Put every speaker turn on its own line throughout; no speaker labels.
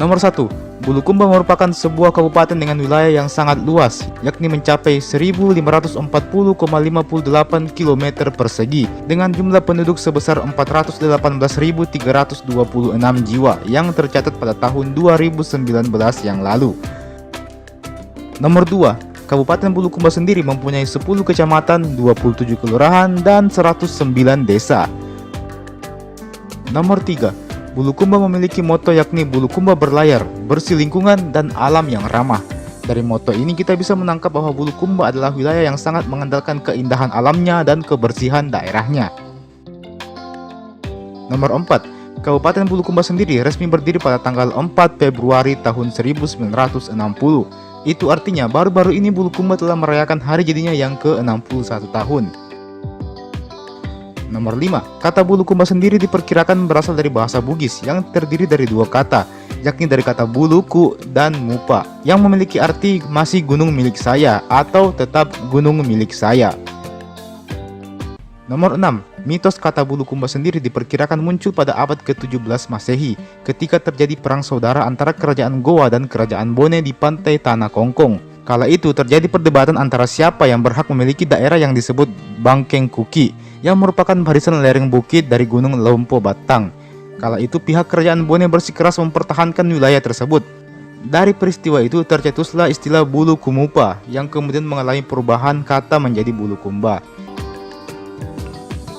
Nomor 1. Bulukumba merupakan sebuah kabupaten dengan wilayah yang sangat luas, yakni mencapai 1540,58 km persegi dengan jumlah penduduk sebesar 418.326 jiwa yang tercatat pada tahun 2019 yang lalu. Nomor 2. Kabupaten Bulukumba sendiri mempunyai 10 kecamatan, 27 kelurahan, dan 109 desa. Nomor 3. Bulukumba memiliki moto yakni Bulukumba berlayar, bersih lingkungan, dan alam yang ramah. Dari moto ini kita bisa menangkap bahwa Bulukumba adalah wilayah yang sangat mengandalkan keindahan alamnya dan kebersihan daerahnya. Nomor 4. Kabupaten Bulukumba sendiri resmi berdiri pada tanggal 4 Februari tahun 1960. Itu artinya baru-baru ini Bulukumba telah merayakan hari jadinya yang ke-61 tahun. Nomor 5. Kata Bulukumba sendiri diperkirakan berasal dari bahasa Bugis yang terdiri dari dua kata, yakni dari kata Buluku dan Mupa, yang memiliki arti masih gunung milik saya atau tetap gunung milik saya. Nomor 6. Mitos kata Bulukumba sendiri diperkirakan muncul pada abad ke-17 Masehi ketika terjadi perang saudara antara kerajaan Goa dan kerajaan Bone di pantai Tanah Kongkong. Kala itu terjadi perdebatan antara siapa yang berhak memiliki daerah yang disebut Bangkeng Kuki, yang merupakan barisan lereng bukit dari Gunung Lompo Batang. Kala itu pihak kerajaan Bone bersikeras mempertahankan wilayah tersebut. Dari peristiwa itu tercetuslah istilah Bulukumupa yang kemudian mengalami perubahan kata menjadi Bulukumba.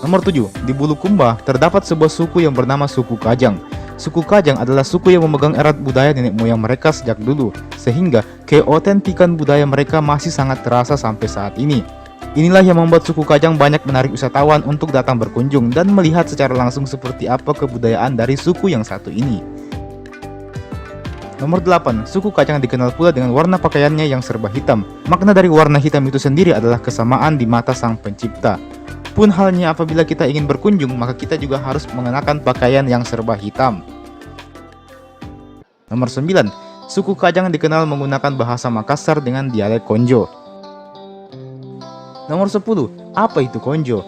Nomor 7. Di Bulukumba terdapat sebuah suku yang bernama suku Kajang. Suku Kajang adalah suku yang memegang erat budaya nenek moyang mereka sejak dulu, sehingga keotentikan budaya mereka masih sangat terasa sampai saat ini. Inilah yang membuat suku Kajang banyak menarik wisatawan untuk datang berkunjung dan melihat secara langsung seperti apa kebudayaan dari suku yang satu ini. Nomor 8. Suku Kajang dikenal pula dengan warna pakaiannya yang serba hitam. Makna dari warna hitam itu sendiri adalah kesamaan di mata Sang Pencipta. Pun halnya apabila kita ingin berkunjung, maka kita juga harus mengenakan pakaian yang serba hitam. Nomor 9. Suku Kajang dikenal menggunakan bahasa Makassar dengan dialek Konjo. Nomor 10. Apa itu Konjo?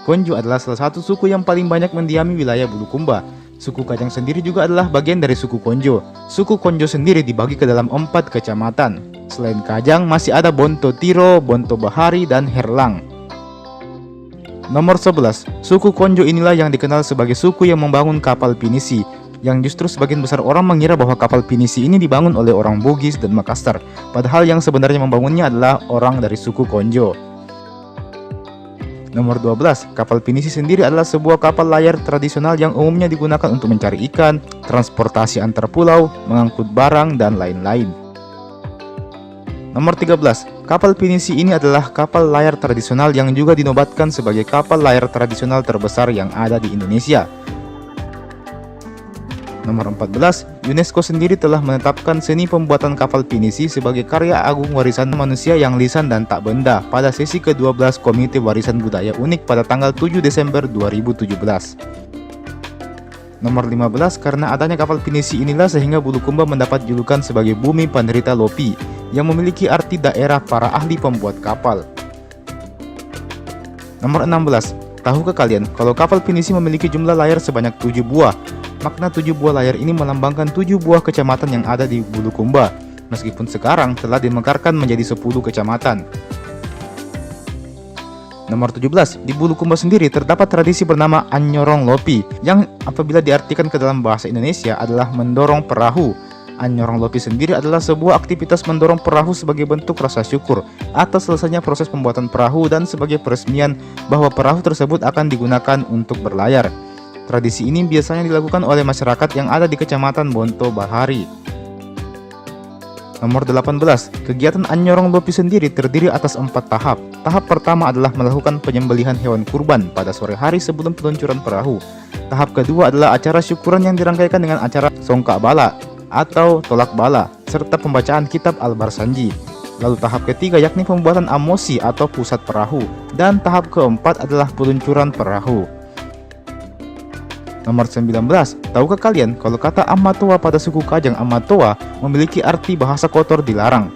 Konjo adalah salah satu suku yang paling banyak mendiami wilayah Bulukumba. Suku Kajang sendiri juga adalah bagian dari suku Konjo. Suku Konjo sendiri dibagi ke dalam 4 kecamatan. Selain Kajang, masih ada Bonto Tiro, Bonto Bahari, dan Herlang. Nomor 11. Suku Konjo inilah yang dikenal sebagai suku yang membangun kapal pinisi, yang justru sebagian besar orang mengira bahwa kapal pinisi ini dibangun oleh orang Bugis dan Makassar, padahal yang sebenarnya membangunnya adalah orang dari suku Konjo. Nomor 12. Kapal pinisi sendiri adalah sebuah kapal layar tradisional yang umumnya digunakan untuk mencari ikan, transportasi antar pulau, mengangkut barang, dan lain-lain. Nomor 13. Kapal pinisi ini adalah kapal layar tradisional yang juga dinobatkan sebagai kapal layar tradisional terbesar yang ada di Indonesia. Nomor 14. UNESCO sendiri telah menetapkan seni pembuatan kapal pinisi sebagai karya agung warisan manusia yang lisan dan tak benda pada sesi ke-12 Komite Warisan Budaya Unik pada tanggal 7 Desember 2017. Nomor 15. Karena adanya kapal pinisi inilah sehingga Bulukumba mendapat julukan sebagai Bumi Penderita Lopi, yang memiliki arti daerah para ahli pembuat kapal. Nomor 16. Tahukah kalian kalau kapal pinisi memiliki jumlah layar sebanyak 7 buah? Makna 7 buah layar ini melambangkan 7 buah kecamatan yang ada di Bulukumba, meskipun sekarang telah dimekarkan menjadi 10 kecamatan. Nomor 17. Di Bulukumba sendiri terdapat tradisi bernama Anyorong Lopi, yang apabila diartikan ke dalam bahasa Indonesia adalah mendorong perahu. Anyorong Lopi sendiri adalah sebuah aktivitas mendorong perahu sebagai bentuk rasa syukur atas selesainya proses pembuatan perahu dan sebagai peresmian bahwa perahu tersebut akan digunakan untuk berlayar. Tradisi ini biasanya dilakukan oleh masyarakat yang ada di Kecamatan Bonto Bahari. Nomor 18. Kegiatan Anyorong Lopi sendiri terdiri atas 4 tahap. Tahap pertama adalah melakukan penyembelihan hewan kurban pada sore hari sebelum peluncuran perahu. Tahap kedua adalah acara syukuran yang dirangkaikan dengan acara Songkak Bala atau Tolak Bala, serta pembacaan kitab Al-Barsanji. Lalu tahap ketiga yakni pembuatan amosi atau pusat perahu. Dan tahap keempat adalah peluncuran perahu. Nomor 19. Tahukah kalian kalau kata Amatoa pada suku Kajang Amatoa memiliki arti bahasa kotor dilarang?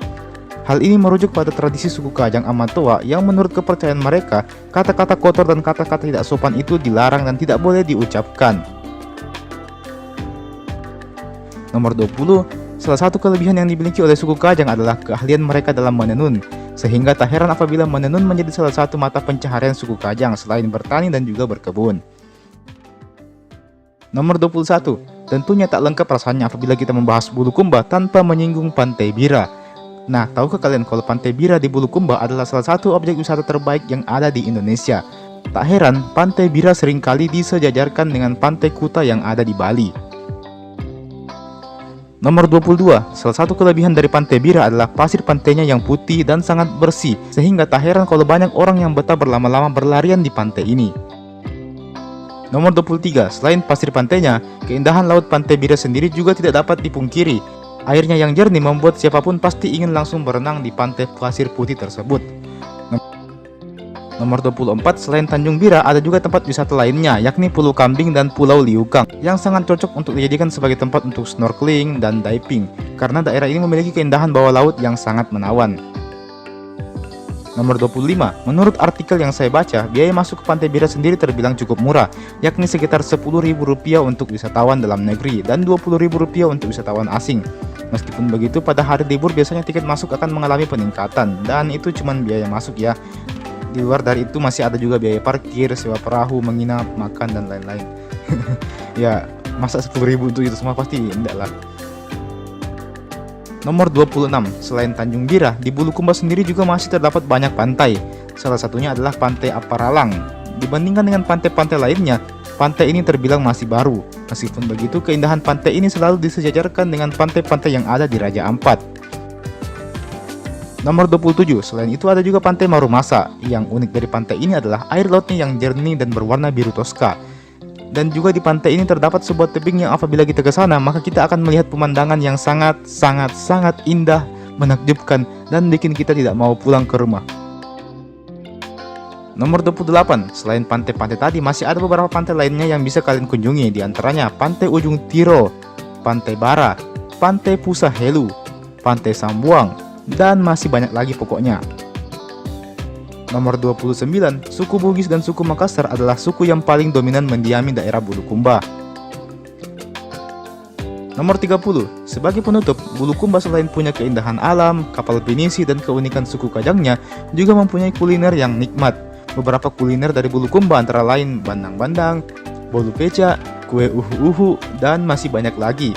Hal ini merujuk pada tradisi suku Kajang Amatoa yang menurut kepercayaan mereka, kata-kata kotor dan kata-kata tidak sopan itu dilarang dan tidak boleh diucapkan. Nomor 20, salah satu kelebihan yang dimiliki oleh suku Kajang adalah keahlian mereka dalam menenun, sehingga tak heran apabila menenun menjadi salah satu mata pencaharian suku Kajang selain bertani dan juga berkebun. Nomor 21, tentunya tak lengkap rasanya apabila kita membahas Bulukumba tanpa menyinggung Pantai Bira. Nah, tahukah kalian kalau Pantai Bira di Bulukumba adalah salah satu objek wisata terbaik yang ada di Indonesia? Tak heran, Pantai Bira seringkali disejajarkan dengan Pantai Kuta yang ada di Bali. Nomor 22, salah satu kelebihan dari Pantai Bira adalah pasir pantainya yang putih dan sangat bersih, sehingga tak heran kalau banyak orang yang betah berlama-lama berlarian di pantai ini. Nomor 23, selain pasir pantainya, keindahan laut Pantai Bira sendiri juga tidak dapat dipungkiri. Airnya yang jernih membuat siapapun pasti ingin langsung berenang di pantai pasir putih tersebut. Nomor 24, selain Tanjung Bira, ada juga tempat wisata lainnya, yakni Pulau Kambing dan Pulau Liukang, yang sangat cocok untuk dijadikan sebagai tempat untuk snorkeling dan diving, karena daerah ini memiliki keindahan bawah laut yang sangat menawan. Nomor 25, menurut artikel yang saya baca, biaya masuk ke Pantai Bira sendiri terbilang cukup murah, yakni sekitar Rp10.000 untuk wisatawan dalam negeri dan Rp20.000 untuk wisatawan asing. Meskipun begitu, pada hari libur biasanya tiket masuk akan mengalami peningkatan, dan itu cuma biaya masuk ya. Di luar dari itu masih ada juga biaya parkir, sewa perahu, menginap, makan, dan lain-lain. Ya, masa 10.000 untuk itu semua pasti enggak lah. Nomor 26, selain Tanjung Bira, di Bulukumba sendiri juga masih terdapat banyak pantai. Salah satunya adalah Pantai Aparalang. Dibandingkan dengan pantai-pantai lainnya, pantai ini terbilang masih baru. Meskipun begitu, keindahan pantai ini selalu disejajarkan dengan pantai-pantai yang ada di Raja Ampat. Nomor 27, selain itu ada juga Pantai Marumasa. Yang unik dari pantai ini adalah air lautnya yang jernih dan berwarna biru toska. Dan juga di pantai ini terdapat sebuah tebing yang apabila kita ke sana, maka kita akan melihat pemandangan yang sangat indah, menakjubkan, dan bikin kita tidak mau pulang ke rumah. Nomor 28, selain pantai-pantai tadi, masih ada beberapa pantai lainnya yang bisa kalian kunjungi, di antaranya Pantai Ujung Tiro, Pantai Bara, Pantai Pusa Helu, Pantai Sambuang, dan masih banyak lagi pokoknya. Nomor 29, suku Bugis dan suku Makassar adalah suku yang paling dominan mendiami daerah Bulukumba. Nomor 30, sebagai penutup, Bulukumba selain punya keindahan alam, kapal pinisi, dan keunikan suku Kajangnya, juga mempunyai kuliner yang nikmat. Beberapa kuliner dari Bulukumba antara lain bandang-bandang, bolu peca, kue uhu-uhu, dan masih banyak lagi.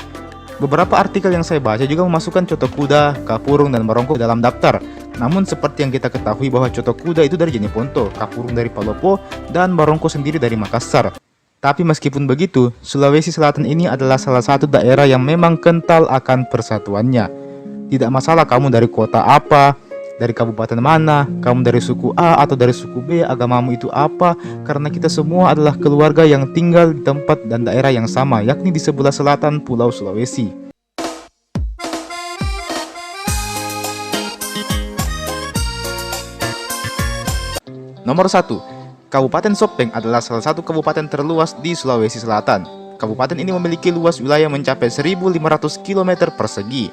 Beberapa artikel yang saya baca juga memasukkan coto kuda, kapurung, dan barongko dalam daftar. Namun seperti yang kita ketahui bahwa coto kuda itu dari Jeneponto, kapurung dari Palopo, dan barongko sendiri dari Makassar. Tapi meskipun begitu, Sulawesi Selatan ini adalah salah satu daerah yang memang kental akan persatuannya. Tidak masalah kamu dari kota apa, dari kabupaten mana, kamu dari suku A atau dari suku B, agamamu itu apa, karena kita semua adalah keluarga yang tinggal di tempat dan daerah yang sama, yakni di sebelah selatan Pulau Sulawesi. Nomor 1, Kabupaten Sopeng adalah salah satu kabupaten terluas di Sulawesi Selatan. Kabupaten ini memiliki luas wilayah mencapai 1.500 km persegi.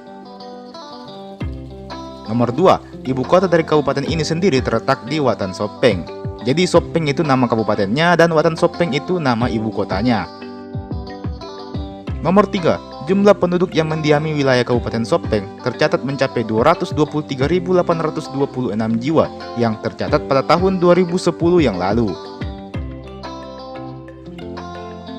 Nomor 2, ibu kota dari kabupaten ini sendiri terletak di Watan Sopeng. Jadi Sopeng itu nama kabupatennya dan Watan Sopeng itu nama ibu kotanya. Nomor 3, jumlah penduduk yang mendiami wilayah Kabupaten Sopeng tercatat mencapai 223.826 jiwa yang tercatat pada tahun 2010 yang lalu.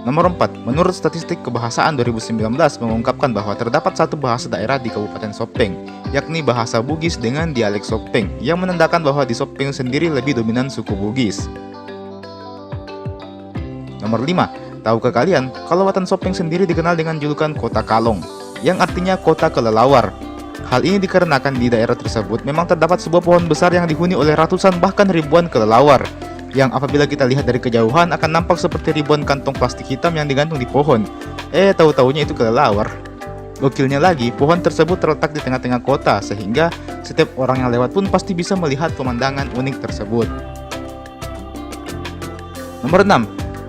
Nomor 4, menurut statistik kebahasaan 2019 mengungkapkan bahwa terdapat satu bahasa daerah di Kabupaten Sopeng, yakni bahasa Bugis dengan dialek Sopeng, yang menandakan bahwa di Sopeng sendiri lebih dominan suku Bugis. Nomor 5, tahukah kalian kalau Watan Sopeng sendiri dikenal dengan julukan Kota Kalong, yang artinya kota kelelawar. Hal ini dikarenakan di daerah tersebut memang terdapat sebuah pohon besar yang dihuni oleh ratusan bahkan ribuan kelelawar, yang apabila kita lihat dari kejauhan akan nampak seperti ribuan kantong plastik hitam yang digantung di pohon. Tahu-taunya itu kelelawar. Gokilnya lagi, pohon tersebut terletak di tengah-tengah kota, sehingga setiap orang yang lewat pun pasti bisa melihat pemandangan unik tersebut. Nomor 6,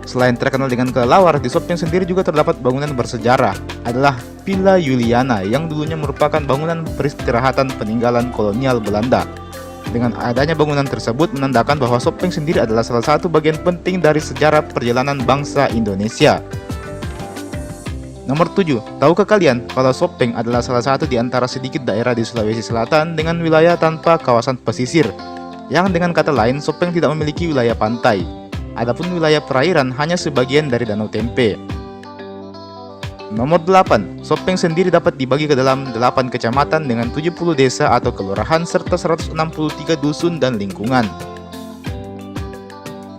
selain terkenal dengan kelelawar, di Sopeng sendiri juga terdapat bangunan bersejarah, adalah Villa Juliana yang dulunya merupakan bangunan peristirahatan peninggalan kolonial Belanda. Dengan adanya bangunan tersebut menandakan bahwa Sopeng sendiri adalah salah satu bagian penting dari sejarah perjalanan bangsa Indonesia. Nomor 7, tahukah kalian kalau Sopeng adalah salah satu di antara sedikit daerah di Sulawesi Selatan dengan wilayah tanpa kawasan pesisir? Yang dengan kata lain, Sopeng tidak memiliki wilayah pantai. Adapun wilayah perairan hanya sebagian dari Danau Tempe. Nomor 8, Sopeng sendiri dapat dibagi ke dalam 8 kecamatan dengan 70 desa atau kelurahan serta 163 dusun dan lingkungan.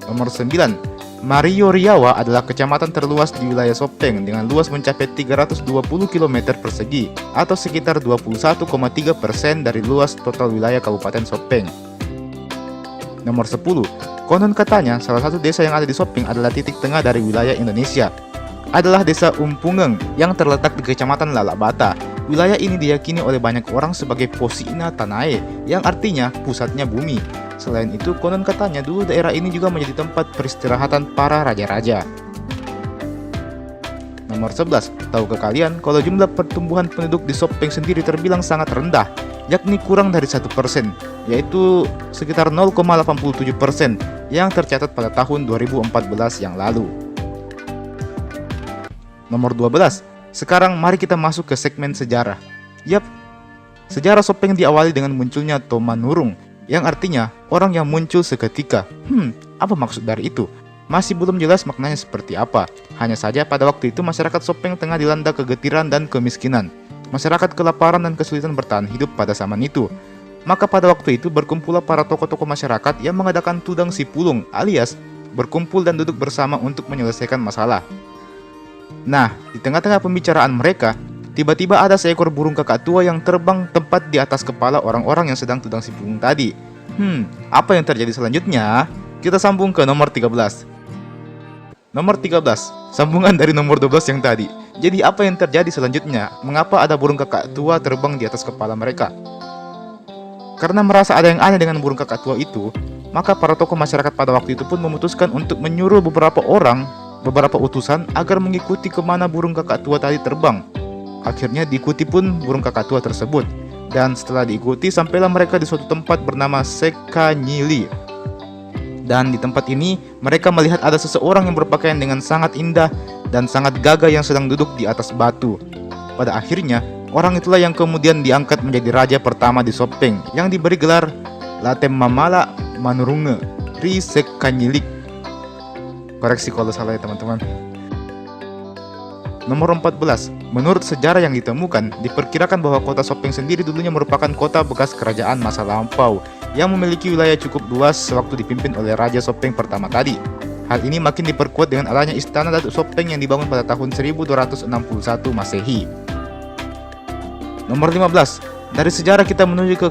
Nomor 9, Mario Riawa adalah kecamatan terluas di wilayah Sopeng dengan luas mencapai 320 km persegi atau sekitar 21,3% dari luas total wilayah Kabupaten Sopeng. Nomor 10, konon katanya salah satu desa yang ada di Sopeng adalah titik tengah dari wilayah Indonesia. Adalah desa Umpungeng yang terletak di Kecamatan Lalabata. Wilayah ini diyakini oleh banyak orang sebagai Posina Tanae yang artinya pusatnya bumi. Selain itu, konon katanya dulu daerah ini juga menjadi tempat peristirahatan para raja-raja. Nomor 11, tahukah kalian kalau jumlah pertumbuhan penduduk di Sopeng sendiri terbilang sangat rendah, yakni kurang dari 1%, yaitu sekitar 0,87% yang tercatat pada tahun 2014 yang lalu. Nomor 12, sekarang mari kita masuk ke segmen sejarah. Yap, sejarah Sopeng diawali dengan munculnya Tomanurung, yang artinya orang yang muncul seketika. Apa maksud dari itu? Masih belum jelas maknanya seperti apa. Hanya saja pada waktu itu masyarakat Sopeng tengah dilanda kegetiran dan kemiskinan. Masyarakat kelaparan dan kesulitan bertahan hidup pada zaman itu. Maka pada waktu itu berkumpullah para tokoh-tokoh masyarakat yang mengadakan tudang sipulung alias berkumpul dan duduk bersama untuk menyelesaikan masalah. Nah, di tengah-tengah pembicaraan mereka, tiba-tiba ada seekor burung kakak tua yang terbang tepat di atas kepala orang-orang yang sedang tudang sipulung tadi. Apa yang terjadi selanjutnya? Kita sambung ke nomor 13. Nomor 13, sambungan dari nomor 12 yang tadi. Jadi apa yang terjadi selanjutnya? Mengapa ada burung kakak tua terbang di atas kepala mereka? Karena merasa ada yang aneh dengan burung kakak tua itu, maka para tokoh masyarakat pada waktu itu pun memutuskan untuk menyuruh beberapa utusan agar mengikuti kemana burung kakak tua tadi terbang. Akhirnya diikuti pun burung kakak tua tersebut. Dan setelah diikuti sampailah mereka di suatu tempat bernama Sekanyili. Dan di tempat ini mereka melihat ada seseorang yang berpakaian dengan sangat indah dan sangat gagah yang sedang duduk di atas batu. Pada akhirnya orang itulah yang kemudian diangkat menjadi raja pertama di Sopeng yang diberi gelar Latem Mamala Manurunge Ri Sekanyilik. Koreksi kalau salah ya teman-teman. Nomor 14, menurut sejarah yang ditemukan, diperkirakan bahwa kota Sopeng sendiri dulunya merupakan kota bekas kerajaan masa lampau yang memiliki wilayah cukup luas sewaktu dipimpin oleh Raja Sopeng pertama tadi. Hal ini makin diperkuat dengan adanya Istana Datuk Sopeng yang dibangun pada tahun 1261 Masehi. Nomor 15, dari sejarah kita menuju ke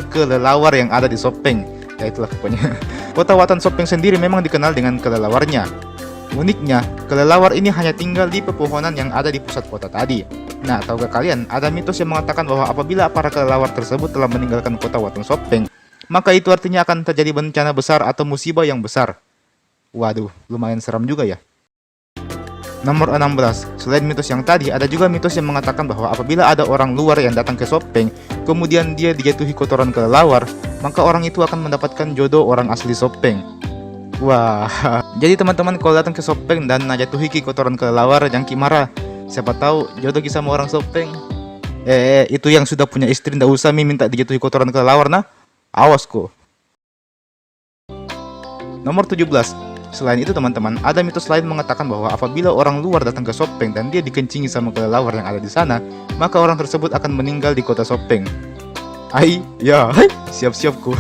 kelelawar yang ada di Sopeng. Ya itulah pokoknya. Kota Watan Sopeng sendiri memang dikenal dengan kelelawarnya. Uniknya, kelelawar ini hanya tinggal di pepohonan yang ada di pusat kota tadi. Nah, tahukah kalian, ada mitos yang mengatakan bahwa apabila para kelelawar tersebut telah meninggalkan kota Watan Sopeng, maka itu artinya akan terjadi bencana besar atau musibah yang besar. Waduh, lumayan seram juga ya. Nomor 16, selain mitos yang tadi, ada juga mitos yang mengatakan bahwa apabila ada orang luar yang datang ke Sopeng, kemudian dia dijatuhi kotoran kelelawar, maka orang itu akan mendapatkan jodoh orang asli Sopeng. Wah, jadi teman-teman kalau datang ke Sopeng dan najatuhi kotoran kelelawar jangan kimara. Siapa tahu jodoh kisah sama orang Sopeng. Itu yang sudah punya istri ndak usah minta dijatuhi kotoran kelelawar nah. Awas kok. Nomor 17. Selain itu teman-teman, ada mitos lain mengatakan bahwa apabila orang luar datang ke Sopeng dan dia dikencingi sama kelelawar yang ada di sana, maka orang tersebut akan meninggal di kota Sopeng. Siap-siap kok.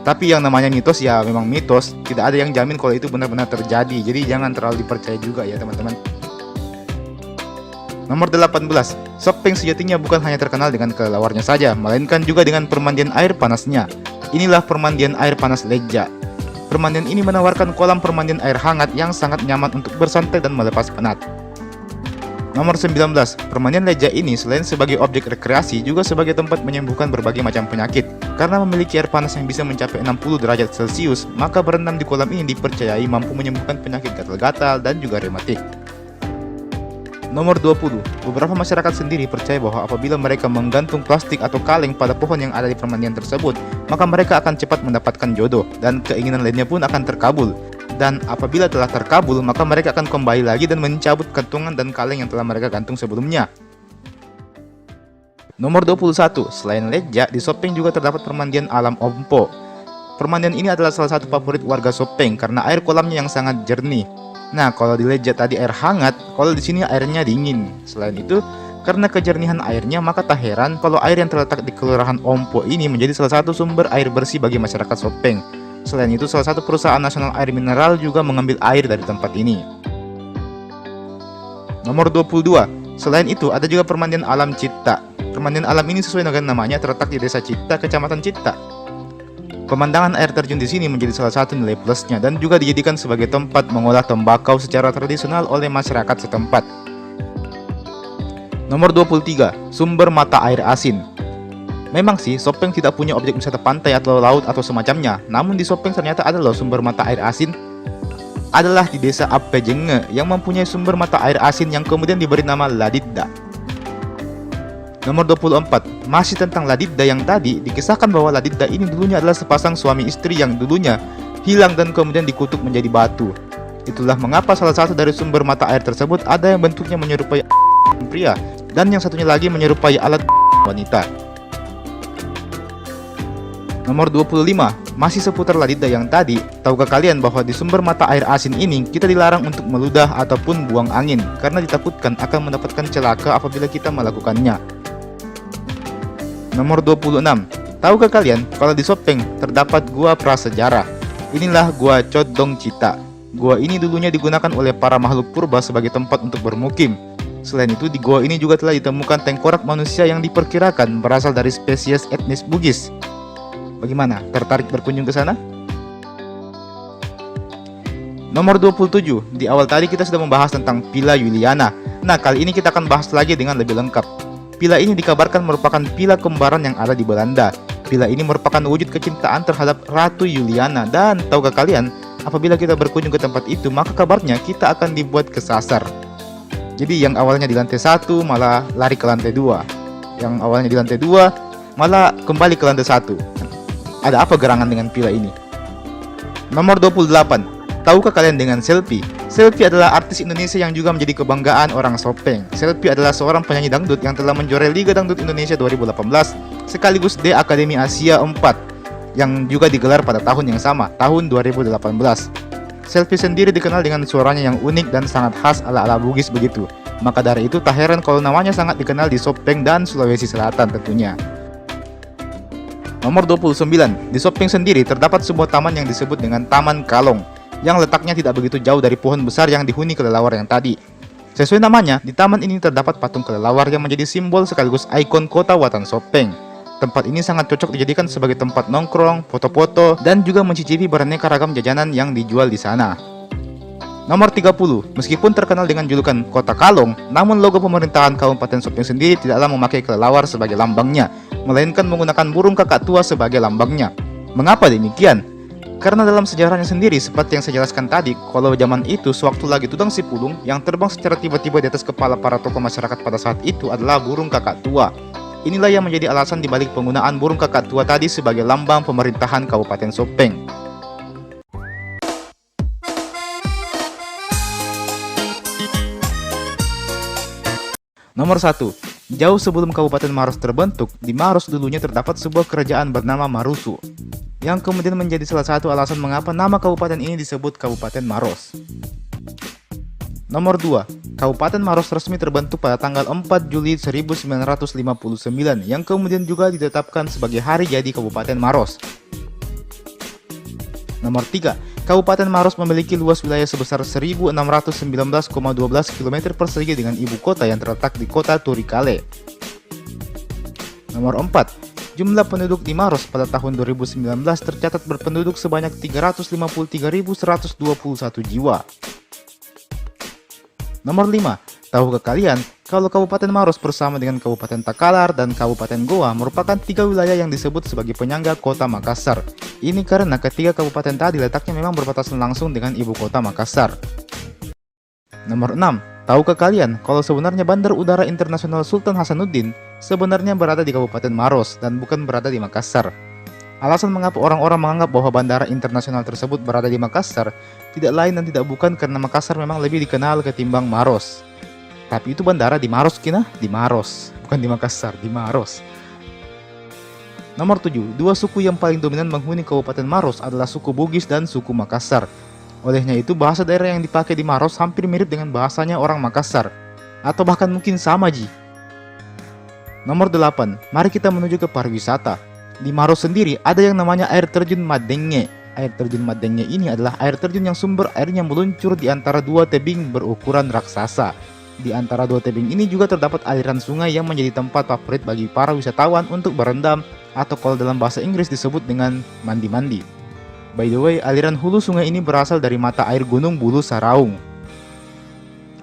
Tapi yang namanya mitos ya memang mitos, tidak ada yang jamin kalau itu benar-benar terjadi. Jadi jangan terlalu dipercaya juga ya teman-teman. Nomor 18, Sopeng sejatinya bukan hanya terkenal dengan kelelawarnya saja, melainkan juga dengan permandian air panasnya. Inilah permandian air panas Leja. Permandian ini menawarkan kolam permandian air hangat yang sangat nyaman untuk bersantai dan melepas penat. Nomor 19, permandian Leja ini selain sebagai objek rekreasi juga sebagai tempat menyembuhkan berbagai macam penyakit. Karena memiliki air panas yang bisa mencapai 60 derajat Celcius, maka berendam di kolam ini dipercayai mampu menyembuhkan penyakit gatal-gatal dan juga rematik. Nomor 20, beberapa masyarakat sendiri percaya bahwa apabila mereka menggantung plastik atau kaleng pada pohon yang ada di permandian tersebut, maka mereka akan cepat mendapatkan jodoh dan keinginan lainnya pun akan terkabul. Dan apabila telah terkabul, maka mereka akan kembali lagi dan mencabut gantungan dan kaleng yang telah mereka gantung sebelumnya. Nomor 21, selain Leja, di Sopeng juga terdapat permandian alam Ompo. Permandian ini adalah salah satu favorit warga Sopeng karena air kolamnya yang sangat jernih. Nah, kalau di Leja tadi air hangat, kalau di sini airnya dingin. Selain itu, karena kejernihan airnya, maka tak heran kalau air yang terletak di Kelurahan Ompo ini menjadi salah satu sumber air bersih bagi masyarakat Sopeng. Selain itu, salah satu perusahaan nasional air mineral juga mengambil air dari tempat ini. Nomor 22, selain itu ada juga permandian alam Citta. Permandian alam ini sesuai dengan namanya terletak di Desa Citta, Kecamatan Citta. Pemandangan air terjun di sini menjadi salah satu nilai plusnya dan juga dijadikan sebagai tempat mengolah tembakau secara tradisional oleh masyarakat setempat. Nomor 23, sumber mata air asin. Memang sih, Sopeng tidak punya objek wisata pantai atau laut atau semacamnya. Namun di Sopeng ternyata ada loh sumber mata air asin. Adalah di Desa Apejenge yang mempunyai sumber mata air asin yang kemudian diberi nama Ladidda. Nomor 24, masih tentang Ladidda yang tadi, dikisahkan bahwa Ladidda ini dulunya adalah sepasang suami istri yang dulunya hilang dan kemudian dikutuk menjadi batu. Itulah mengapa salah satu dari sumber mata air tersebut ada yang bentuknya menyerupai pria dan yang satunya lagi menyerupai alat wanita. Nomor 25, masih seputar Ladidda yang tadi, tahukah kalian bahwa di sumber mata air asin ini kita dilarang untuk meludah ataupun buang angin karena ditakutkan akan mendapatkan celaka apabila kita melakukannya. Nomor 26, tahukah kalian kalau di Sopeng terdapat gua prasejarah? Inilah Gua Codong Cita. Gua ini dulunya digunakan oleh para makhluk purba sebagai tempat untuk bermukim. Selain itu, di gua ini juga telah ditemukan tengkorak manusia yang diperkirakan berasal dari spesies etnis Bugis. Bagaimana? Tertarik berkunjung ke sana? Nomor 27, di awal tadi kita sudah membahas tentang Villa Juliana. Nah, kali ini kita akan bahas lagi dengan lebih lengkap. Villa ini dikabarkan merupakan villa kembaran yang ada di Belanda. Villa ini merupakan wujud kecintaan terhadap Ratu Juliana. Dan tahukah kalian, apabila kita berkunjung ke tempat itu, maka kabarnya kita akan dibuat kesasar. Jadi yang awalnya di lantai 1 malah lari ke lantai 2. Yang awalnya di lantai 2 malah kembali ke lantai 1. Ada apa gerangan dengan villa ini? Nomor 28, tahukah kalian dengan Selfie? Selfie adalah artis Indonesia yang juga menjadi kebanggaan orang Sopeng. Selfie adalah seorang penyanyi dangdut yang telah menjuarai Liga Dangdut Indonesia 2018 sekaligus D Akademi Asia 4 yang juga digelar pada tahun yang sama, tahun 2018. Selfie sendiri dikenal dengan suaranya yang unik dan sangat khas ala-ala Bugis begitu. Maka dari itu tak heran kalau namanya sangat dikenal di Sopeng dan Sulawesi Selatan tentunya. Nomor 29, di Sopeng sendiri terdapat sebuah taman yang disebut dengan Taman Kalong yang letaknya tidak begitu jauh dari pohon besar yang dihuni kelelawar yang tadi. Sesuai namanya, di taman ini terdapat patung kelelawar yang menjadi simbol sekaligus ikon kota Watan Sopeng. Tempat ini sangat cocok dijadikan sebagai tempat nongkrong, foto-foto, dan juga mencicipi beraneka ragam jajanan yang dijual di sana. Nomor 30, meskipun terkenal dengan julukan Kota Kalong, namun logo pemerintahan Kabupaten Sopeng sendiri tidaklah memakai kelelawar sebagai lambangnya, melainkan menggunakan burung kakak tua sebagai lambangnya. Mengapa demikian? Karena dalam sejarahnya sendiri, seperti yang saya jelaskan tadi, kalau zaman itu sewaktu lagi Tudang Sipulung yang terbang secara tiba-tiba di atas kepala para tokoh masyarakat pada saat itu adalah burung kakak tua. Inilah yang menjadi alasan dibalik penggunaan burung kakak tua tadi sebagai lambang pemerintahan Kabupaten Sopeng. Nomor 1. Jauh sebelum Kabupaten Maros terbentuk, di Maros dulunya terdapat sebuah kerajaan bernama Marusu, yang kemudian menjadi salah satu alasan mengapa nama kabupaten ini disebut Kabupaten Maros. Nomor 2. Kabupaten Maros resmi terbentuk pada tanggal 4 Juli 1959 yang kemudian juga ditetapkan sebagai hari jadi Kabupaten Maros. Nomor 3. Kabupaten Maros memiliki luas wilayah sebesar 1619,12 km persegi dengan ibu kota yang terletak di kota Turikale. Nomor 4. Jumlah penduduk di Maros pada tahun 2019 tercatat berpenduduk sebanyak 353.121 jiwa. Nomor 5. Tahukah kalian kalau Kabupaten Maros bersama dengan Kabupaten Takalar dan Kabupaten Goa merupakan 3 wilayah yang disebut sebagai penyangga kota Makassar. Ini karena ketiga kabupaten tadi letaknya memang berbatasan langsung dengan ibu kota Makassar. Nomor 6. Tahukah kalian kalau sebenarnya Bandar Udara Internasional Sultan Hasanuddin sebenarnya berada di Kabupaten Maros dan bukan berada di Makassar? Alasan mengapa orang-orang menganggap bahwa bandara internasional tersebut berada di Makassar tidak lain dan tidak bukan karena Makassar memang lebih dikenal ketimbang Maros. Tapi itu bandara di Maros kina, di Maros, bukan di Makassar, di Maros. Nomor 7, dua suku yang paling dominan menghuni Kabupaten Maros adalah suku Bugis dan suku Makassar. Olehnya itu bahasa daerah yang dipakai di Maros hampir mirip dengan bahasanya orang Makassar, atau bahkan mungkin sama ji. Nomor 8, mari kita menuju ke pariwisata. Di Maros sendiri ada yang namanya air terjun Madenge. Air terjun Madenge ini adalah air terjun yang sumber airnya meluncur di antara dua tebing berukuran raksasa. Di antara dua tebing ini juga terdapat aliran sungai yang menjadi tempat favorit bagi para wisatawan untuk berendam, atau kalau dalam bahasa Inggris disebut dengan mandi-mandi. By the way, aliran hulu sungai ini berasal dari mata air Gunung Bulu Saraung.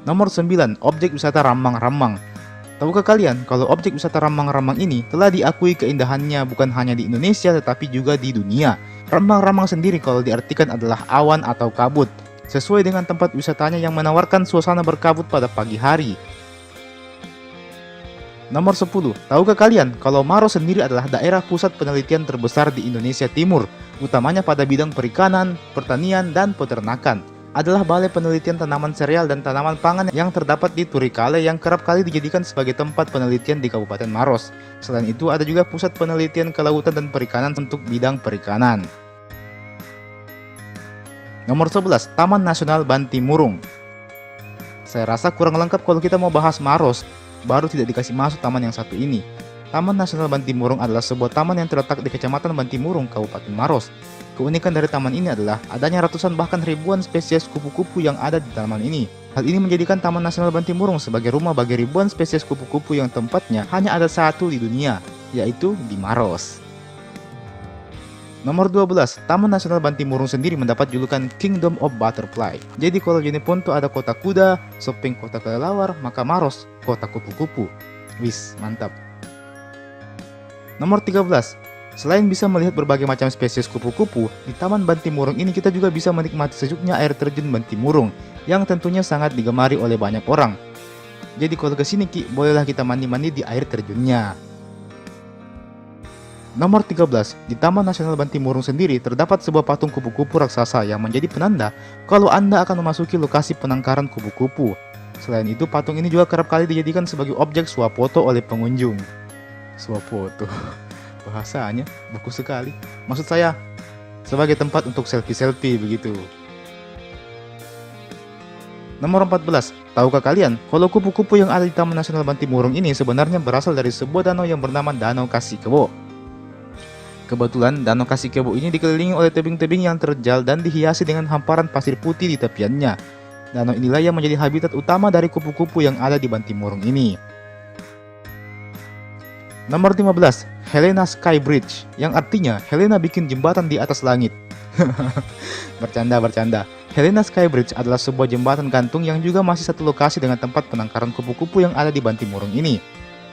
Nomor 9, objek wisata Rambang-Rambang. Tahukah kalian kalau objek wisata Rambang-Rambang ini telah diakui keindahannya bukan hanya di Indonesia tetapi juga di dunia. Rambang-Rambang sendiri kalau diartikan adalah awan atau kabut, sesuai dengan tempat wisatanya yang menawarkan suasana berkabut pada pagi hari. Nomor 10, tahukah kalian kalau Maros sendiri adalah daerah pusat penelitian terbesar di Indonesia Timur, utamanya pada bidang perikanan, pertanian, dan peternakan. Adalah balai penelitian tanaman sereal dan tanaman pangan yang terdapat di Turikale yang kerap kali dijadikan sebagai tempat penelitian di Kabupaten Maros. Selain itu ada juga pusat penelitian kelautan dan perikanan untuk bidang perikanan. Nomor 11, Taman Nasional Bantimurung. Saya rasa kurang lengkap kalau kita mau bahas Maros, baru tidak dikasih masuk taman yang satu ini. Taman Nasional Bantimurung adalah sebuah taman yang terletak di Kecamatan Bantimurung, Kabupaten Maros. Keunikan dari taman ini adalah adanya ratusan bahkan ribuan spesies kupu-kupu yang ada di taman ini. Hal ini menjadikan Taman Nasional Bantimurung sebagai rumah bagi ribuan spesies kupu-kupu yang tempatnya hanya ada satu di dunia, yaitu di Maros. Nomor 12, Taman Nasional Bantimurung sendiri mendapat julukan Kingdom of Butterfly. Jadi kalau di Neponto ada kota kuda, Sopeng kota kelelawar, maka Maros kota kupu-kupu. Wis, mantap. Nomor 13, selain bisa melihat berbagai macam spesies kupu-kupu, di Taman Bantimurung ini kita juga bisa menikmati sejuknya air terjun Bantimurung yang tentunya sangat digemari oleh banyak orang. Jadi kalau kesini Ki, bolehlah kita mandi-mandi di air terjunnya. Nomor 13, di Taman Nasional Bantimurung sendiri terdapat sebuah patung kupu-kupu raksasa yang menjadi penanda kalau Anda akan memasuki lokasi penangkaran kupu-kupu. Selain itu, patung ini juga kerap kali dijadikan sebagai objek swafoto oleh pengunjung. Swafoto, bahasanya bagus sekali. Maksud saya, sebagai tempat untuk selfie-selfie begitu. Nomor 14, tahukah kalian kalau kupu-kupu yang ada di Taman Nasional Bantimurung ini sebenarnya berasal dari sebuah danau yang bernama Danau Kasikebo. Kebetulan Danau Kasikebo ini dikelilingi oleh tebing-tebing yang terjal dan dihiasi dengan hamparan pasir putih di tepiannya. Danau inilah yang menjadi habitat utama dari kupu-kupu yang ada di Bantimurung ini. Nomor 15, Helena Sky Bridge, yang artinya Helena bikin jembatan di atas langit. Bercanda. Helena Sky Bridge adalah sebuah jembatan gantung yang juga masih satu lokasi dengan tempat penangkaran kupu-kupu yang ada di Bantimurung ini.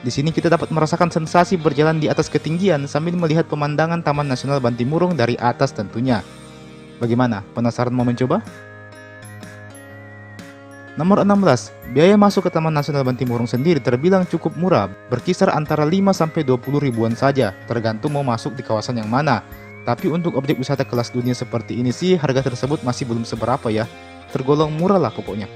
Di sini kita dapat merasakan sensasi berjalan di atas ketinggian sambil melihat pemandangan Taman Nasional Bantimurung dari atas tentunya. Bagaimana? Penasaran mau mencoba? Nomor 16, biaya masuk ke Taman Nasional Bantimurung sendiri terbilang cukup murah, berkisar antara 5-20 ribuan saja, tergantung mau masuk di kawasan yang mana. Tapi untuk objek wisata kelas dunia seperti ini sih, harga tersebut masih belum seberapa ya, tergolong murah lah pokoknya.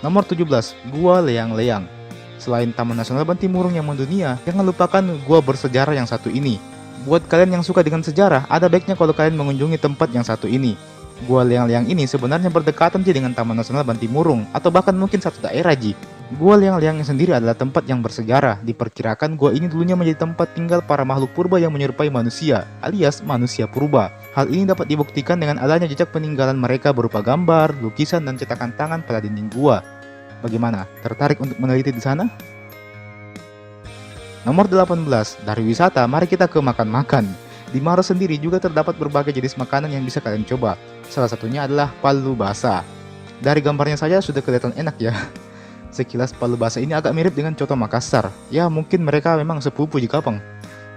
Nomor 17, Gua Leang-Leang. Selain Taman Nasional Bantimurung yang mendunia, jangan lupakan gua bersejarah yang satu ini. Buat kalian yang suka dengan sejarah, ada baiknya kalau kalian mengunjungi tempat yang satu ini. Gua Leang-Leang ini sebenarnya berdekatan dengan Taman Nasional Bantimurung, atau bahkan mungkin satu daerah ji. Gua Leang-Leang sendiri adalah tempat yang bersejarah. Diperkirakan gua ini dulunya menjadi tempat tinggal para makhluk purba yang menyerupai manusia, alias manusia purba. Hal ini dapat dibuktikan dengan adanya jejak peninggalan mereka berupa gambar, lukisan, dan cetakan tangan pada dinding gua. Bagaimana? Tertarik untuk meneliti di sana? Nomor 18, dari wisata, mari kita ke makan-makan. Di Maros sendiri juga terdapat berbagai jenis makanan yang bisa kalian coba. Salah satunya adalah palu basah. Dari gambarnya saja sudah kelihatan enak ya. Sekilas palu basah ini agak mirip dengan coto Makassar. Ya mungkin mereka memang sepupu jika Kapang.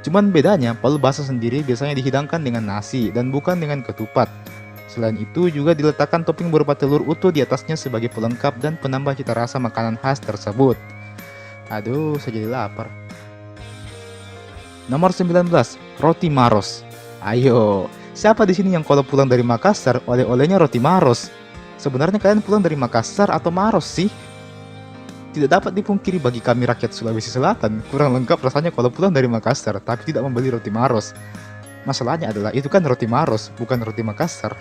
Cuman bedanya, palu basah sendiri biasanya dihidangkan dengan nasi dan bukan dengan ketupat. Selain itu juga diletakkan topping berupa telur utuh di atasnya sebagai pelengkap dan penambah cita rasa makanan khas tersebut. Aduh, saya jadi lapar. Nomor 19, roti Maros. Ayo, siapa di sini yang kalau pulang dari Makassar, oleh-olehnya roti Maros? Sebenarnya kalian pulang dari Makassar atau Maros sih? Tidak dapat dipungkiri bagi kami rakyat Sulawesi Selatan, kurang lengkap rasanya kalau pulang dari Makassar, tapi tidak membeli roti Maros. Masalahnya adalah itu kan roti Maros, bukan roti Makassar.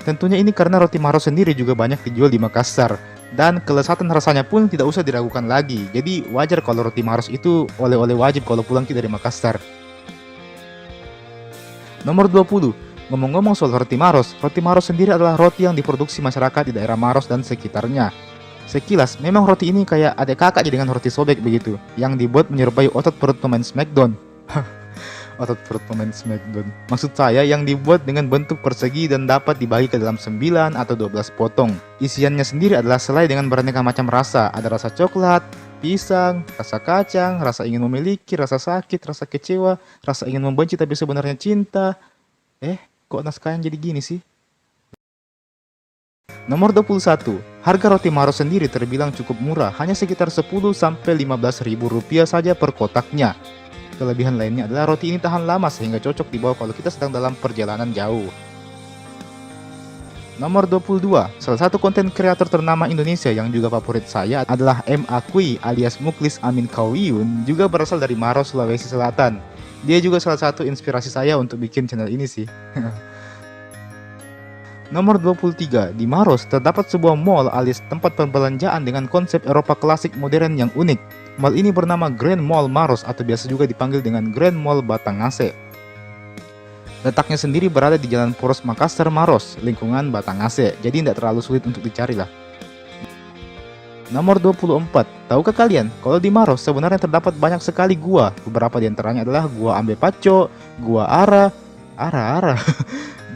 Tentunya ini karena roti Maros sendiri juga banyak dijual di Makassar, dan kelezatan rasanya pun tidak usah diragukan lagi. Jadi wajar kalau roti Maros itu oleh-oleh wajib kalau pulang dari Makassar. Nomor 20. Ngomong-ngomong soal roti Maros sendiri adalah roti yang diproduksi masyarakat di daerah Maros dan sekitarnya. Sekilas, memang roti ini kayak adik kakak dengan roti sobek begitu, yang dibuat menyerupai otot perut pemain Smackdown. Otot perut pemain Smackdown. Maksud saya yang dibuat dengan bentuk persegi dan dapat dibagi ke dalam 9 atau 12 potong. Isiannya sendiri adalah selai dengan beraneka macam rasa. Ada rasa coklat, pisang, rasa kacang, rasa ingin memiliki, rasa sakit, rasa kecewa, rasa ingin membenci tapi sebenarnya cinta. Kok naskahnya jadi gini sih? Nomor 21. Harga roti Maros sendiri terbilang cukup murah, hanya sekitar 10 sampai 15 ribu rupiah saja per kotaknya. Kelebihan lainnya adalah roti ini tahan lama sehingga cocok dibawa kalau kita sedang dalam perjalanan jauh. Nomor 22. Salah satu konten kreator ternama Indonesia yang juga favorit saya adalah M. Akui alias Muklis Amin Kawiun, juga berasal dari Maros, Sulawesi Selatan. Dia juga salah satu inspirasi saya untuk bikin channel ini sih. Nomor 23. Di Maros terdapat sebuah mall alias tempat perbelanjaan dengan konsep Eropa klasik modern yang unik. Mall ini bernama Grand Mall Maros atau biasa juga dipanggil dengan Grand Mall Batangase. Letaknya sendiri berada di Jalan Poros Makassar Maros, lingkungan Batangase, jadi tidak terlalu sulit untuk dicari lah. Nomor 24. Tahukah kalian kalau di Maros sebenarnya terdapat banyak sekali gua. Beberapa di antaranya adalah Gua Ambe Paco, Gua Ara,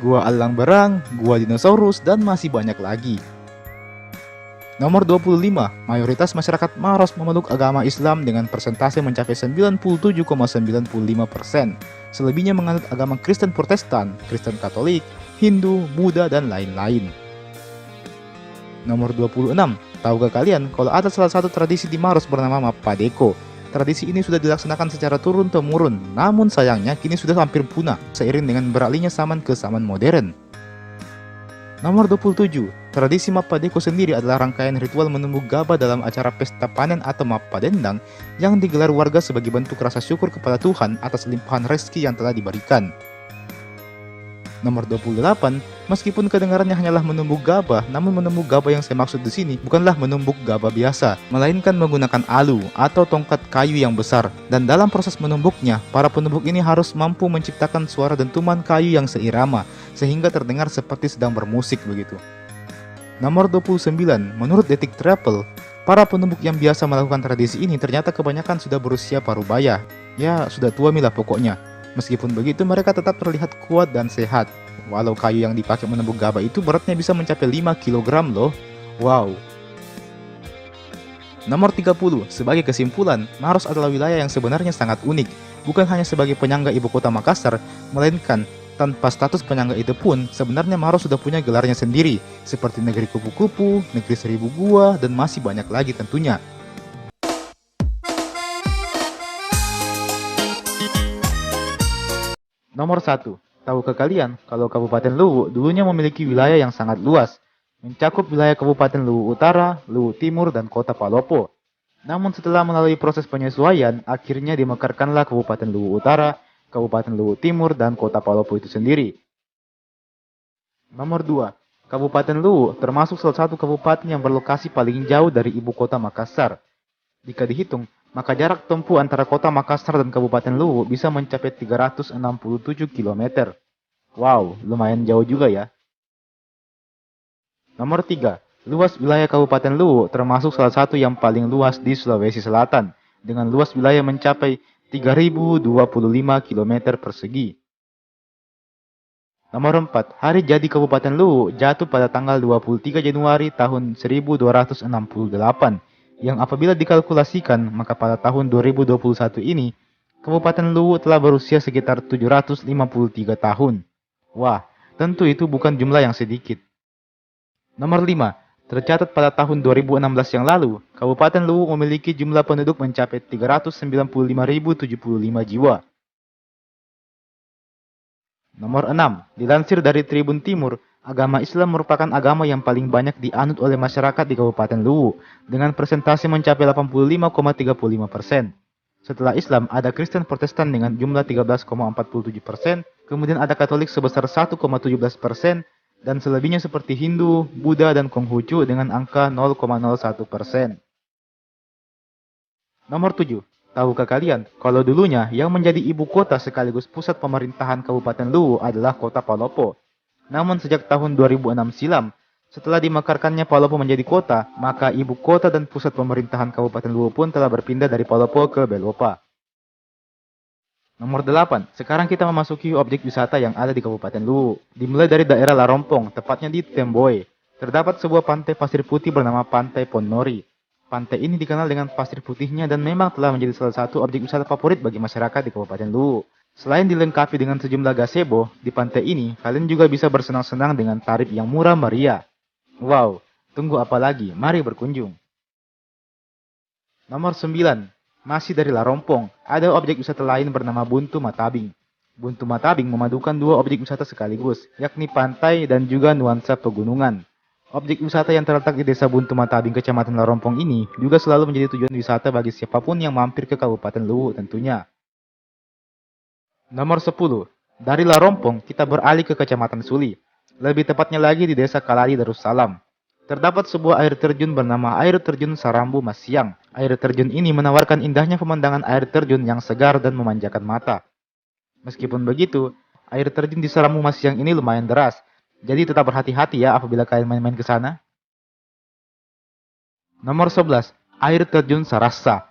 Gua Alang Berang, Gua Dinosaurus, dan masih banyak lagi. Nomor 25. Mayoritas masyarakat Maros memeluk agama Islam dengan persentase mencapai 97,95%. Selebihnya menganut agama Kristen Protestan, Kristen Katolik, Hindu, Buddha, dan lain-lain. Nomor 26. Tahukah kalian kalau ada salah satu tradisi di Maros bernama Mapadeko? Tradisi ini sudah dilaksanakan secara turun-temurun, namun sayangnya kini sudah hampir punah seiring dengan beralihnya zaman ke zaman modern. Nomor 27. Tradisi Mapadeko sendiri adalah rangkaian ritual menumbuk gabah dalam acara pesta panen atau Mapadendang yang digelar warga sebagai bentuk rasa syukur kepada Tuhan atas limpahan rezeki yang telah diberikan. Nomor 28. Meskipun kedengarannya hanyalah menumbuk gabah, namun menumbuk gabah yang saya maksud di sini bukanlah menumbuk gabah biasa, melainkan menggunakan alu atau tongkat kayu yang besar. Dan dalam proses menumbuknya, para penumbuk ini harus mampu menciptakan suara dentuman kayu yang seirama, sehingga terdengar seperti sedang bermusik begitu. Nomor 29. Menurut Detik Travel, para penumbuk yang biasa melakukan tradisi ini ternyata kebanyakan sudah berusia parubaya. Ya, sudah tua milah pokoknya. Meskipun begitu, mereka tetap terlihat kuat dan sehat. Walau kayu yang dipakai menumbuk gabah itu beratnya bisa mencapai 5 kg loh. Wow. Nomor 30. Sebagai kesimpulan, Maros adalah wilayah yang sebenarnya sangat unik. Bukan hanya sebagai penyangga ibu kota Makassar, melainkan tanpa status penyangga itu pun, sebenarnya Maros sudah punya gelarnya sendiri, seperti negeri kupu-kupu, negeri seribu gua, dan masih banyak lagi tentunya. Nomor 1. Tahukah kalian kalau Kabupaten Luwu dulunya memiliki wilayah yang sangat luas, mencakup wilayah Kabupaten Luwu Utara, Luwu Timur, dan Kota Palopo. Namun setelah melalui proses penyesuaian, akhirnya dimekarkanlah Kabupaten Luwu Utara, Kabupaten Luwu Timur, dan Kota Palopo itu sendiri. Nomor 2. Kabupaten Luwu termasuk salah satu kabupaten yang berlokasi paling jauh dari ibu kota Makassar. Jika dihitung, maka jarak tempuh antara kota Makassar dan Kabupaten Luwu bisa mencapai 367 km. Wow, lumayan jauh juga ya. Nomor 3. Luas wilayah Kabupaten Luwu termasuk salah satu yang paling luas di Sulawesi Selatan, dengan luas wilayah mencapai 3025 km persegi. Nomor 4. Hari jadi Kabupaten Luwu jatuh pada tanggal 23 Januari tahun 1268. Yang apabila dikalkulasikan, maka pada tahun 2021 ini, Kabupaten Luwu telah berusia sekitar 753 tahun. Wah, tentu itu bukan jumlah yang sedikit. Nomor 5. Tercatat pada tahun 2016 yang lalu, Kabupaten Luwu memiliki jumlah penduduk mencapai 395.075 jiwa. Nomor 6. Dilansir dari Tribun Timur, agama Islam merupakan agama yang paling banyak dianut oleh masyarakat di Kabupaten Luwu, dengan persentase mencapai 85,35%. Setelah Islam, ada Kristen Protestan dengan jumlah 13,47%, kemudian ada Katolik sebesar 1,17%, dan selebihnya seperti Hindu, Buddha, dan Konghucu dengan angka 0,01%. Nomor 7. Tahukah kalian, kalau dulunya yang menjadi ibu kota sekaligus pusat pemerintahan Kabupaten Luwu adalah kota Palopo. Namun sejak tahun 2006 silam, setelah dimekarkannya Palopo menjadi kota, maka ibu kota dan pusat pemerintahan Kabupaten Luwu pun telah berpindah dari Palopo ke Belopa. Nomor 8. Sekarang kita memasuki objek wisata yang ada di Kabupaten Luwu. Dimulai dari daerah Larompong, tepatnya di Temboe. Terdapat sebuah pantai pasir putih bernama Pantai Ponnori. Pantai ini dikenal dengan pasir putihnya dan memang telah menjadi salah satu objek wisata favorit bagi masyarakat di Kabupaten Luwu. Selain dilengkapi dengan sejumlah gazebo, di pantai ini kalian juga bisa bersenang-senang dengan tarif yang murah meriah. Wow, tunggu apa lagi? Mari berkunjung. Nomor 9. Masih dari Larompong, ada objek wisata lain bernama Buntu Matabing. Buntu Matabing memadukan dua objek wisata sekaligus, yakni pantai dan juga nuansa pegunungan. Objek wisata yang terletak di Desa Buntu Matabing, Kecamatan Larompong ini juga selalu menjadi tujuan wisata bagi siapapun yang mampir ke Kabupaten Luwu tentunya. Nomor 10. Dari Larompong, kita beralih ke Kecamatan Suli. Lebih tepatnya lagi di Desa Kalali Darussalam. Terdapat sebuah air terjun bernama Air Terjun Sarambu Masiang. Air terjun ini menawarkan indahnya pemandangan air terjun yang segar dan memanjakan mata. Meskipun begitu, air terjun di Sarambu Masiang ini lumayan deras. Jadi tetap berhati-hati ya apabila kalian main-main ke sana. Nomor 11. Air Terjun Sarasa.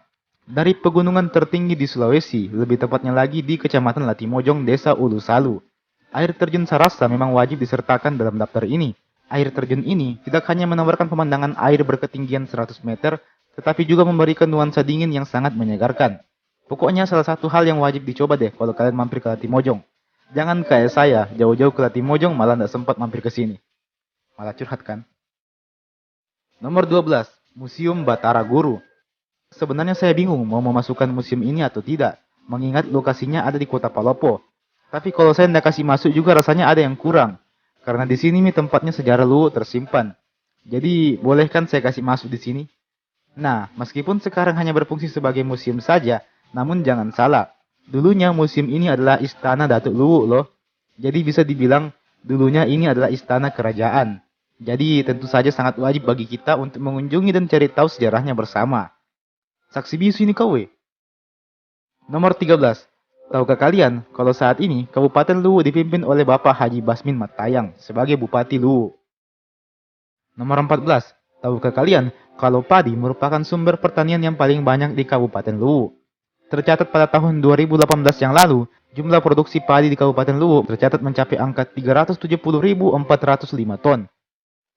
Dari pegunungan tertinggi di Sulawesi, lebih tepatnya lagi di Kecamatan Latimojong, Desa Ulu Salu. Air terjun Sarasa memang wajib disertakan dalam daftar ini. Air terjun ini tidak hanya menawarkan pemandangan air berketinggian 100 meter, tetapi juga memberikan nuansa dingin yang sangat menyegarkan. Pokoknya salah satu hal yang wajib dicoba deh kalau kalian mampir ke Latimojong. Jangan kayak saya, jauh-jauh ke Latimojong malah nggak sempat mampir ke sini. Malah curhat kan? Nomor 12. Museum Batara Guru. Sebenarnya saya bingung mau memasukkan museum ini atau tidak, mengingat lokasinya ada di kota Palopo. Tapi kalau saya tidak kasih masuk juga rasanya ada yang kurang. Karena di sini tempatnya sejarah Luwu tersimpan. Jadi, boleh kan saya kasih masuk di sini? Nah, meskipun sekarang hanya berfungsi sebagai museum saja, namun jangan salah. Dulunya museum ini adalah istana Datuk Luwu loh. Jadi bisa dibilang dulunya ini adalah istana kerajaan. Jadi tentu saja sangat wajib bagi kita untuk mengunjungi dan cari tahu sejarahnya bersama. Saksi bisu ini kau weh. Nomor 13. Tahukah kalian kalau saat ini Kabupaten Luwu dipimpin oleh Bapak Haji Basmin Matayang sebagai Bupati Luwu? Nomor 14. Tahukah kalian kalau padi merupakan sumber pertanian yang paling banyak di Kabupaten Luwu? Tercatat pada tahun 2018 yang lalu, jumlah produksi padi di Kabupaten Luwu tercatat mencapai angka 370.405 ton.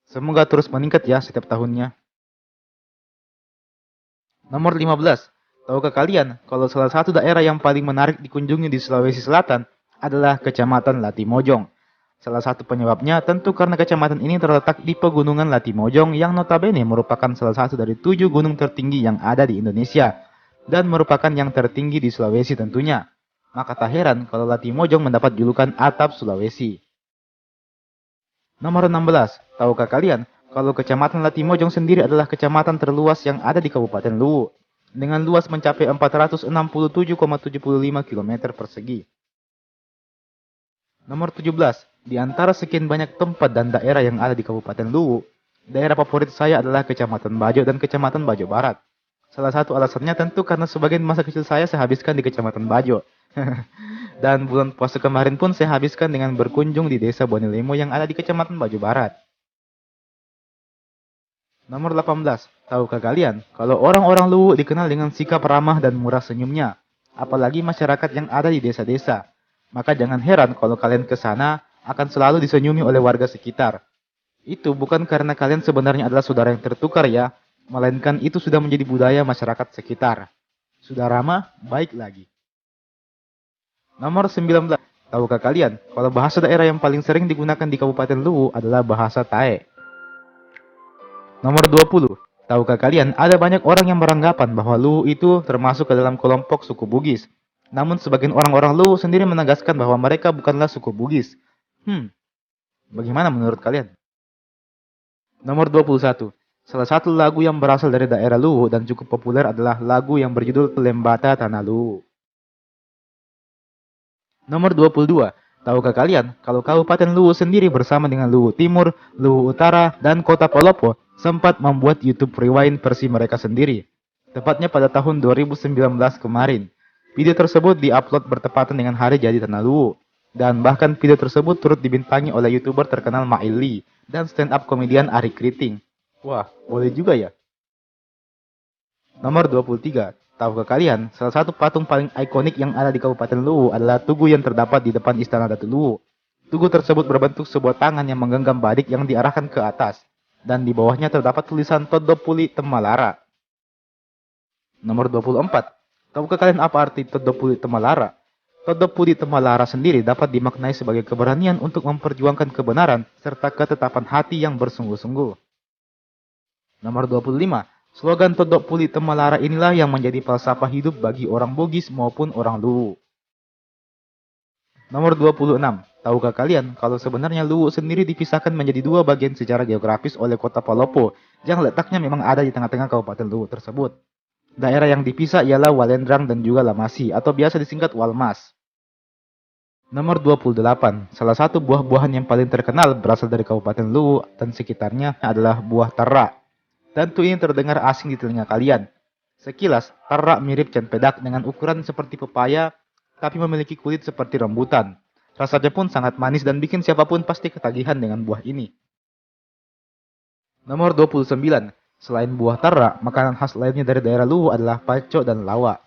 Semoga terus meningkat ya setiap tahunnya. Nomor 15. Tahukah kalian kalau salah satu daerah yang paling menarik dikunjungi di Sulawesi Selatan adalah Kecamatan Latimojong? Salah satu penyebabnya tentu karena kecamatan ini terletak di pegunungan Latimojong yang notabene merupakan salah satu dari 7 gunung tertinggi yang ada di Indonesia dan merupakan yang tertinggi di Sulawesi tentunya. Maka tak heran kalau Latimojong mendapat julukan Atap Sulawesi. Nomor 16. Tahukah kalian kalau Kecamatan Latimojong sendiri adalah kecamatan terluas yang ada di Kabupaten Luwu, dengan luas mencapai 467,75 km persegi. Nomor 17. Di antara sekian banyak tempat dan daerah yang ada di Kabupaten Luwu, daerah favorit saya adalah Kecamatan Bajo dan Kecamatan Bajo Barat. Salah satu alasannya tentu karena sebagian masa kecil saya habiskan di Kecamatan Bajo. Dan bulan puasa kemarin pun saya habiskan dengan berkunjung di Desa Bonilemo yang ada di Kecamatan Bajo Barat. Nomor 18. Tahukah kalian kalau orang-orang Luwu dikenal dengan sikap ramah dan murah senyumnya, apalagi masyarakat yang ada di desa-desa. Maka jangan heran kalau kalian ke sana akan selalu disenyumi oleh warga sekitar. Itu bukan karena kalian sebenarnya adalah saudara yang tertukar ya, melainkan itu sudah menjadi budaya masyarakat sekitar. Sudah ramah, baik lagi. Nomor 19. Tahukah kalian kalau bahasa daerah yang paling sering digunakan di Kabupaten Luwu adalah bahasa Tae? Nomor 20. Tahukah kalian, ada banyak orang yang beranggapan bahwa Luwu itu termasuk ke dalam kelompok suku Bugis. Namun sebagian orang-orang Luwu sendiri menegaskan bahwa mereka bukanlah suku Bugis. Bagaimana menurut kalian? Nomor 21. Salah satu lagu yang berasal dari daerah Luwu dan cukup populer adalah lagu yang berjudul Lembata Tanah Luwu. Nomor 22. Tahukah kalian kalau Kabupaten Luwu sendiri bersama dengan Luwu Timur, Luwu Utara, dan Kota Palopo sempat membuat YouTube Rewind versi mereka sendiri. Tepatnya pada tahun 2019 kemarin. Video tersebut diupload bertepatan dengan hari jadi Tanah Luwu. Dan bahkan video tersebut turut dibintangi oleh YouTuber terkenal Maili dan stand-up komedian Ari Kriting. Wah, boleh juga ya? Nomor 23. Tahukah kalian, salah satu patung paling ikonik yang ada di Kabupaten Luwu adalah tugu yang terdapat di depan Istana Datu Luwu. Tugu tersebut berbentuk sebuah tangan yang menggenggam badik yang diarahkan ke atas, dan di bawahnya terdapat tulisan Todo Puli Temalara. Nomor 24. Tahukah kalian apa arti Todo Puli Temalara? Todo Puli Temalara sendiri dapat dimaknai sebagai keberanian untuk memperjuangkan kebenaran serta ketetapan hati yang bersungguh-sungguh. Nomor 25. Slogan Todo Puli Temalara inilah yang menjadi falsafah hidup bagi orang Bugis maupun orang Luwu. Nomor 26. Tahukah kalian kalau sebenarnya Luwu sendiri dipisahkan menjadi dua bagian secara geografis oleh kota Palopo yang letaknya memang ada di tengah-tengah Kabupaten Luwu tersebut. Daerah yang dipisah ialah Walendrang dan juga Lamasi atau biasa disingkat Walmas. Nomor 28. Salah satu buah-buahan yang paling terkenal berasal dari Kabupaten Luwu dan sekitarnya adalah buah tara. Tentu ini terdengar asing di telinga kalian. Sekilas, tara mirip cempedak dengan ukuran seperti pepaya, tapi memiliki kulit seperti rambutan. Rasanya pun sangat manis dan bikin siapapun pasti ketagihan dengan buah ini. Nomor 29. Selain buah tara, makanan khas lainnya dari daerah Luwu adalah paco dan lawa.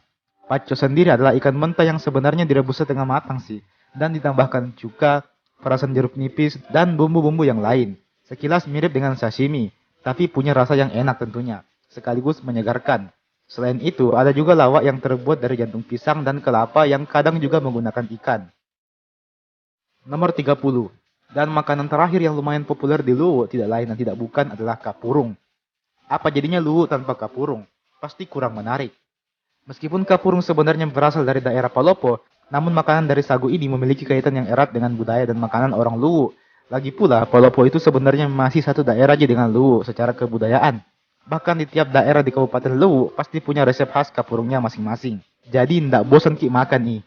Paco sendiri adalah ikan mentah yang sebenarnya direbus setengah matang sih, dan ditambahkan cuka, perasan jeruk nipis, dan bumbu-bumbu yang lain. Sekilas mirip dengan sashimi, tapi punya rasa yang enak tentunya, sekaligus menyegarkan. Selain itu, ada juga lawak yang terbuat dari jantung pisang dan kelapa yang kadang juga menggunakan ikan. Nomor 30. Dan makanan terakhir yang lumayan populer di Luwu tidak lain dan tidak bukan adalah kapurung. Apa jadinya Luwu tanpa kapurung? Pasti kurang menarik. Meskipun kapurung sebenarnya berasal dari daerah Palopo, namun makanan dari sagu ini memiliki kaitan yang erat dengan budaya dan makanan orang Luwu. Lagi pula, Palopo itu sebenarnya masih satu daerah aja dengan Luwu secara kebudayaan. Bahkan di tiap daerah di Kabupaten Luwu pasti punya resep khas kapurungnya masing-masing. Jadi ndak bosan ki makan nih.